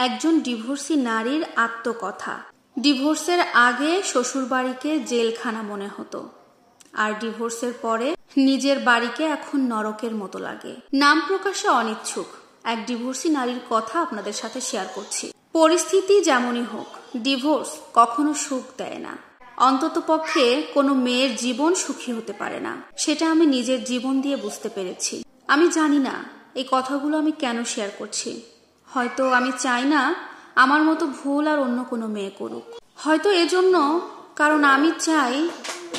একজন ডিভোর্সি নারীর আত্মকথা। ডিভোর্সের আগে শ্বশুরবাড়িকে জেলখানা মনে হতো, আর ডিভোর্সের পরে নিজের বাড়িকে এখন নরকের মতো লাগে। নাম প্রকাশে অনিচ্ছুক এক ডিভোর্সি নারীর কথা আপনাদের সাথে শেয়ার করছি। পরিস্থিতি যেমনই হোক, ডিভোর্স কখনো সুখ দেয় না। অন্তত পক্ষে কোনো মেয়ের জীবন সুখী হতে পারে না, সেটা আমি নিজের জীবন দিয়ে বুঝতে পেরেছি। আমি জানি না এই কথাগুলো আমি কেন শেয়ার করছি। হয়তো আমি চাই না আমার মতো ভুল আর অন্য কোনো মেয়ে করুক। হয়তো এজন্য, কারণ আমি চাই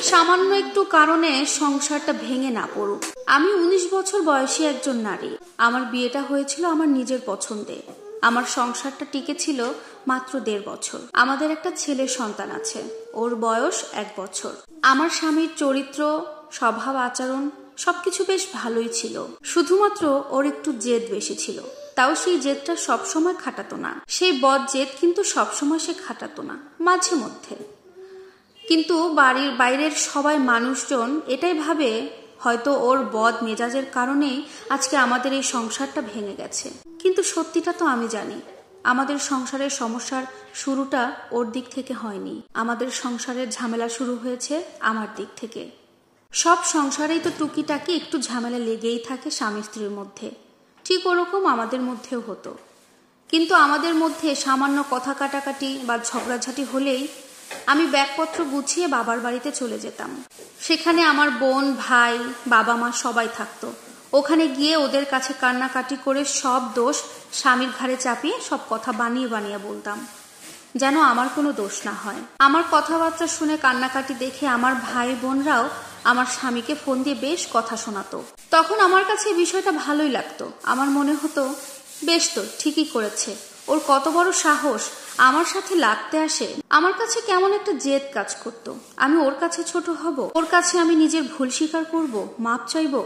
সামান্য একটু কারণে সংসারটা ভেঙে না পড়ুক। আমি 19 বছর বয়সী একজন নারী। আমার বিয়েটা হয়েছিল আমার নিজের পছন্দে। আমার সংসারটা টিকে ছিল মাত্র 1.5 বছর। আমাদের একটা ছেলের সন্তান আছে, ওর বয়স 1 বছর। আমার স্বামীর চরিত্র, স্বভাব, আচরণ সবকিছু বেশ ভালোই ছিল। শুধুমাত্র ওর একটু জেদ বেশি ছিল। তাও সেই জেদটা সবসময় খাটাতো না। সেই বদ জেদ কিন্তু সবসময় সে খাটাতো না, মাঝে মধ্যে। কিন্তু বাড়ির বাইরের সবাই মানুষজন এটাই ভাবে হয়তো ওর বদ মেজাজের কারণেই আজকে আমাদের এই সংসারটা ভেঙে গেছে। কিন্তু সত্যিটা তো আমি জানি, আমাদের সংসারের সমস্যার শুরুটা ওর দিক থেকে হয়নি। আমাদের সংসারের ঝামেলা শুরু হয়েছে আমার দিক থেকে। সব সংসারেই তো টুকিটাকি একটু ঝামেলা লেগেই থাকে স্বামী স্ত্রীর মধ্যে। ঠিক ওরকম আমাদের মধ্যেও হতো। কিন্তু আমাদের মধ্যে সামান্য কথা কাটাকাটি বা ঝগড়াঝাটি হলেই আমি ব্যাগপত্র গুছিয়ে বাবার বাড়িতে চলে যেতাম। সেখানে আমার বোন, ভাই, বাবা মা সবাই থাকতো। ওখানে গিয়ে ওদের কাছে কান্নাকাটি করে সব দোষ স্বামীর ঘাড়ে চাপিয়ে সব কথা বানিয়ে বানিয়ে বলতাম, যেন আমার কোনো দোষ না হয়। আমার কথাবার্তা শুনে কান্নাকাটি দেখে আমার ভাই বোনরাও আমার স্বামীকে ফোন দিয়ে বেশ কথা শোনাতো। তখন আমার কাছে বিষয়টা ভালোই লাগতো। আমার মনে হতো, বেশ তো ঠিকই করেছে, ওর কত বড় সাহস আমার সাথে লাগতে আসে। আমার কাছে কেমন একটা জেদ কাজ করতো। আমি ওর কাছে ছোট হব, ওর কাছে আমি নিজের ভুল স্বীকার করব, মাপ চাইবো,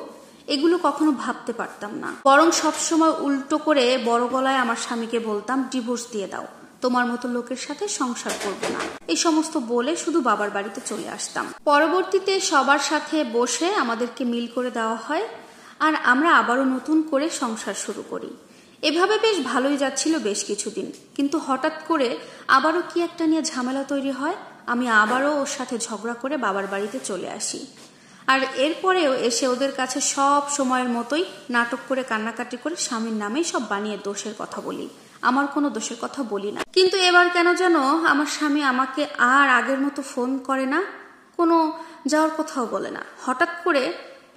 এগুলো কখনো ভাবতে পারতাম না। বরং সবসময় উল্টো করে বড় গলায় আমার স্বামীকে বলতাম, ডিভোর্স দিয়ে দাও, তোমার মতো লোকের সাথে সংসার করব না। এই সমস্ত বলে শুধু বাবার বাড়িতে চলে আসতাম। পরবর্তীতে সবার সাথে বসে আমাদেরকে মিল করে দেওয়া হয়, আর আমরা আবারও নতুন করে সংসার শুরু করি। এভাবে বেশ ভালোই যাচ্ছিল বেশ কিছুদিন। কিন্তু হঠাৎ করে আবারও কি একটা নিয়ে ঝামেলা তৈরি হয়। আমি আবারও ওর সাথে ঝগড়া করে বাবার বাড়িতে চলে আসি। আর এরপরেও এসে ওদের কাছে সব সময়ের মতোই নাটক করে কান্নাকাটি করে স্বামীর নামেই সব বানিয়ে দোষের কথা বলি। আমার কোনো দোষের কথা বলি না। কিন্তু এবার কেন যেন আমার স্বামী আমাকে আর আগের মতো ফোন করে না, কোনো যাওয়ার কথাও বলে না। হঠাৎ করে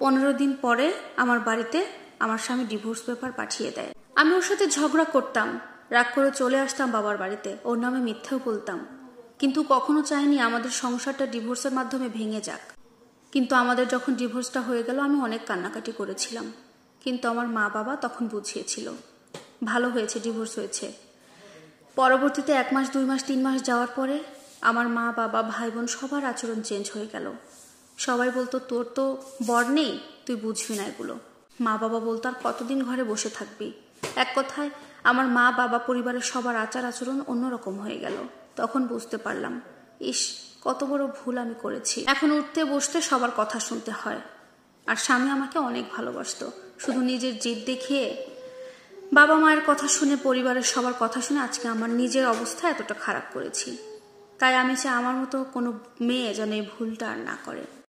15 দিন পরে আমার বাড়িতে আমার স্বামী ডিভোর্স পেপার পাঠিয়ে দেয়। আমি ওর সাথে ঝগড়া করতাম, রাগ করে চলে আসতাম বাবার বাড়িতে, ওর নামে মিথ্যেও বলতাম। কিন্তু কখনো চাইনি আমাদের সংসারটা ডিভোর্সের মাধ্যমে ভেঙে যাক। কিন্তু আমাদের যখন ডিভোর্সটা হয়ে গেল, আমি অনেক কান্নাকাটি করেছিলাম। কিন্তু আমার মা বাবা তখন বুঝিয়েছিল, ভালো হয়েছে ডিভোর্স হয়েছে। পরবর্তীতে 1 মাস, 2 মাস, 3 মাস যাওয়ার পরে আমার মা বাবা, ভাই বোন সবার আচরণ চেঞ্জ হয়ে গেল। সবাই বলতো, তোর তো বর নেই, তুই বুঝবি না এগুলো। মা বাবা বলতো, আর কতদিন ঘরে বসে থাকবি। এক কথায় আমার মা বাবা, পরিবারের সবার আচার আচরণ অন্যরকম হয়ে গেল। তখন বুঝতে পারলাম, ইস, কত বড় ভুল আমি করেছি। এখন উঠতে বসতে সবার কথা শুনতে হয়। আর স্বামী আমাকে অনেক ভালোবাসতো, শুধু নিজের জেদ দেখিয়ে, বাবা মায়ের কথা শুনে, পরিবারের সবার কথা শুনে আজকে আমার নিজের অবস্থা এতটা খারাপ করেছি। তাই আমি চাই আমার মতো কোনো মেয়ে যেন এই ভুলটা আর না করে।